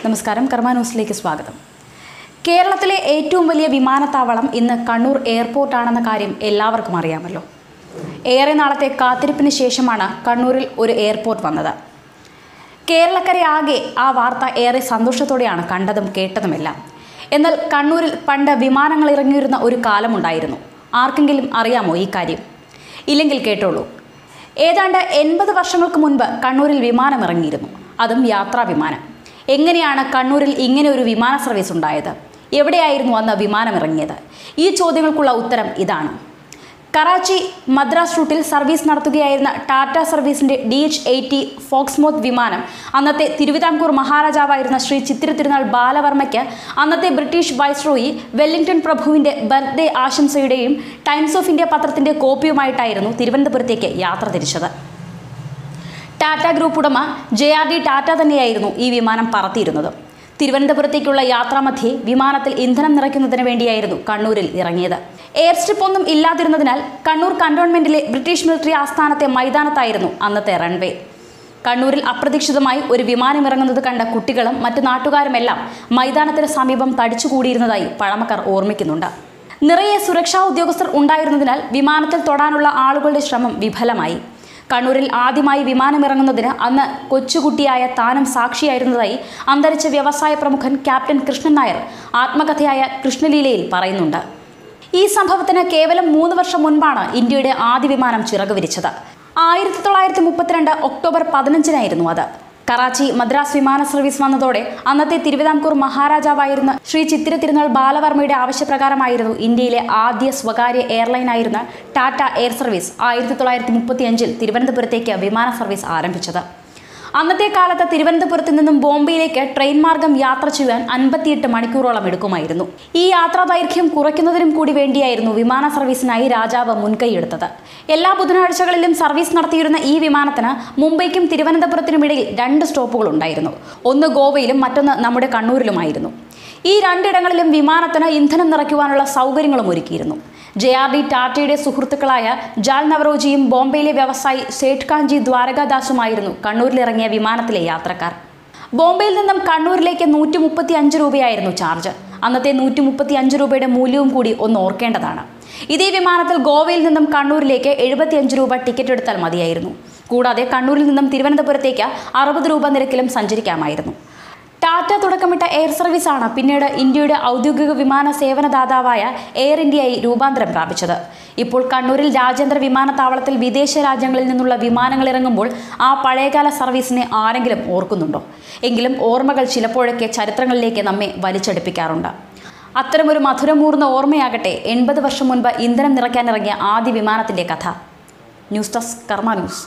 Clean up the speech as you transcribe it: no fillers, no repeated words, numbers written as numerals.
നമസ്കാരം, കർമ്മ ന്യൂസിലേക്ക് സ്വാഗതം. കേരളത്തിലെ ഏറ്റവും വലിയ വിമാനത്താവളം ഇന്ന് കണ്ണൂർ എയർപോർട്ടാണെന്ന കാര്യം എല്ലാവർക്കും അറിയാമല്ലോ. ഏറെ നാളത്തെ കാത്തിരിപ്പിന് ശേഷമാണ് കണ്ണൂരിൽ ഒരു എയർപോർട്ട് വന്നത്. കേരളക്കരയാകെ ആ വാർത്ത ഏറെ സന്തോഷത്തോടെയാണ് കണ്ടതും കേട്ടതുമെല്ലാം. എന്നാൽ കണ്ണൂരിൽ പണ്ട് വിമാനങ്ങൾ ഇറങ്ങിയിരുന്ന ഒരു കാലമുണ്ടായിരുന്നു. ആർക്കെങ്കിലും അറിയാമോ ഈ കാര്യം? ഇല്ലെങ്കിൽ കേട്ടോളൂ. ഏതാണ്ട് 80 വർഷങ്ങൾക്ക് മുൻപ് കണ്ണൂരിൽ വിമാനം ഇറങ്ങിയിരുന്നു. അതും യാത്രാ വിമാനം. എങ്ങനെയാണ് കണ്ണൂരിൽ ഇങ്ങനെ ഒരു വിമാന സർവീസ് ഉണ്ടായത്? എവിടെയായിരുന്നു അന്ന് വിമാനം ഇറങ്ങിയത്? ഈ ചോദ്യങ്ങൾക്കുള്ള ഉത്തരം ഇതാണ്. കറാച്ചി മദ്രാസ് റൂട്ടിൽ സർവീസ് നടത്തുകയായിരുന്ന ടാറ്റ സർവീസിൻ്റെ DH-80 ഫോക്സ്മോത്ത് വിമാനം അന്നത്തെ തിരുവിതാംകൂർ മഹാരാജാവായിരുന്ന ശ്രീ ചിത്തിര തിരുനാൾ ബാലവർമ്മയ്ക്ക് അന്നത്തെ ബ്രിട്ടീഷ് വൈസ്രോയി വെല്ലിംഗ്ടൺ പ്രഭുവിൻ്റെ ബർത്ത്ഡേ ആശംസയുടെയും ടൈംസ് ഓഫ് ഇന്ത്യ പത്രത്തിൻ്റെ കോപ്പിയുമായിട്ടായിരുന്നു തിരുവനന്തപുരത്തേക്ക് യാത്ര തിരിച്ചത്. ടാറ്റ ഗ്രൂപ്പ് ഉടമ JRD ടാറ്റ തന്നെയായിരുന്നു ഈ വിമാനം പറത്തിയിരുന്നത്. തിരുവനന്തപുരത്തേക്കുള്ള യാത്രാമധ്യേ വിമാനത്തിൽ ഇന്ധനം നിറയ്ക്കുന്നതിന് വേണ്ടിയായിരുന്നു കണ്ണൂരിൽ ഇറങ്ങിയത്. എയർ സ്ട്രിപ്പ് ഒന്നും ഇല്ലാതിരുന്നതിനാൽ കണ്ണൂർ കന്റോൺമെന്റിലെ ബ്രിട്ടീഷ് മിലിറ്ററി ആസ്ഥാനത്തെ മൈതാനത്തായിരുന്നു അന്നത്തെ റൺവേ. കണ്ണൂരിൽ അപ്രതീക്ഷിതമായി ഒരു വിമാനം ഇറങ്ങുന്നത് കണ്ട കുട്ടികളും മറ്റു നാട്ടുകാരുമെല്ലാം മൈതാനത്തിന് സമീപം തടിച്ചുകൂടിയിരുന്നതായി പഴമക്കാർ ഓർമ്മിക്കുന്നുണ്ട്. നിറയെ സുരക്ഷാ ഉദ്യോഗസ്ഥർ ഉണ്ടായിരുന്നതിനാൽ വിമാനത്തിൽ തൊടാനുള്ള ആളുകളുടെ ശ്രമം വിഫലമായി. കണ്ണൂരിൽ ആദ്യമായി വിമാനമിറങ്ങുന്നതിന് അന്ന് കൊച്ചുകുട്ടിയായ താനും സാക്ഷിയായിരുന്നതായി അന്തരിച്ച വ്യവസായ പ്രമുഖൻ ക്യാപ്റ്റൻ കൃഷ്ണൻ നായർ ആത്മകഥയായ കൃഷ്ണലീലയിൽ പറയുന്നുണ്ട്. ഈ സംഭവത്തിന് കേവലം 3 വർഷം മുൻപാണ് ഇന്ത്യയുടെ ആദ്യ വിമാനം ചിറകുവിരിച്ചത്. 1932 ഒക്ടോബർ 15-നായിരുന്നു അത്. കറാച്ചി മദ്രാസ് വിമാന സർവീസ് വന്നതോടെ അന്നത്തെ തിരുവിതാംകൂർ മഹാരാജാവായിരുന്ന ശ്രീ ചിത്തിര തിരുനാൾ ബാലവർമ്മയുടെ ആവശ്യപ്രകാരമായിരുന്നു ഇന്ത്യയിലെ ആദ്യ സ്വകാര്യ എയർലൈനായിരുന്ന ടാറ്റ എയർ സർവീസ് 1935-ൽ തിരുവനന്തപുരത്തേക്ക് വിമാന സർവീസ് ആരംഭിച്ചത്. അന്നത്തെ കാലത്ത് തിരുവനന്തപുരത്ത് നിന്നും ബോംബെയിലേക്ക് ട്രെയിൻ മാർഗം യാത്ര ചെയ്യാൻ 58 മണിക്കൂറോളം എടുക്കുമായിരുന്നു. ഈ യാത്രാ ദൈർഘ്യം കുറയ്ക്കുന്നതിനും കൂടി വേണ്ടിയായിരുന്നു വിമാന സർവീസിനായി രാജാവ് മുൻകൈയെടുത്തത്. എല്ലാ ബുധനാഴ്ചകളിലും സർവീസ് നടത്തിയിരുന്ന ഈ വിമാനത്തിന് മുംബൈക്കും തിരുവനന്തപുരത്തിനുമിടയിൽ 2 സ്റ്റോപ്പുകൾ ഉണ്ടായിരുന്നു. ഒന്ന് ഗോവയിലും മറ്റൊന്ന് നമ്മുടെ കണ്ണൂരിലുമായിരുന്നു. ഈ 2 ഇടങ്ങളിലും വിമാനത്തിന് ഇന്ധനം നിറയ്ക്കുവാനുള്ള സൗകര്യങ്ങളും ഒരുക്കിയിരുന്നു. JRD ടാറ്റയുടെ സുഹൃത്തുക്കളായ ജാൽ നവറോജിയും ബോംബെയിലെ വ്യവസായി സേഠ് കാഞ്ചി ദ്വാരകാദാസുമായിരുന്നു കണ്ണൂരിലിറങ്ങിയ വിമാനത്തിലെ യാത്രക്കാർ. ബോംബെയിൽ നിന്നും കണ്ണൂരിലേക്ക് 135 രൂപയായിരുന്നു ചാർജ്. അന്നത്തെ 135 രൂപയുടെ മൂല്യവും കൂടി ഒന്ന് ഓർക്കേണ്ടതാണ്. ഇതേ വിമാനത്തിൽ ഗോവയിൽ നിന്നും കണ്ണൂരിലേക്ക് 75 രൂപ ടിക്കറ്റ് എടുത്താൽ മതിയായിരുന്നു. കൂടാതെ കണ്ണൂരിൽ നിന്നും തിരുവനന്തപുരത്തേക്ക് 60 രൂപ നിരക്കിലും സഞ്ചരിക്കാമായിരുന്നു. ടാറ്റ തുടക്കമിട്ട എയർ സർവീസാണ് പിന്നീട് ഇന്ത്യയുടെ ഔദ്യോഗിക വിമാന സേവനദാതാവായ എയർ ഇന്ത്യയായി രൂപാന്തരം പ്രാപിച്ചത്. ഇപ്പോൾ കണ്ണൂരിൽ രാജ്യാന്തര വിമാനത്താവളത്തിൽ വിദേശ രാജ്യങ്ങളിൽ നിന്നുള്ള വിമാനങ്ങൾ ഇറങ്ങുമ്പോൾ ആ പഴയകാല സർവീസിനെ ആരെങ്കിലും ഓർക്കുന്നുണ്ടോ? എങ്കിലും ഓർമ്മകൾ ചിലപ്പോഴൊക്കെ ചരിത്രങ്ങളിലേക്ക് നമ്മെ വലിച്ചെടുപ്പിക്കാറുണ്ട്. അത്തരമൊരു മധുരമൂർന്ന ഓർമ്മയാകട്ടെ 80 വർഷം മുൻപ് ഇന്ധനം നിറയ്ക്കാനിറങ്ങിയ ആദ്യ വിമാനത്തിൻ്റെ കഥ. ന്യൂസ് ഡെസ്ക്, കർമ്മ ന്യൂസ്.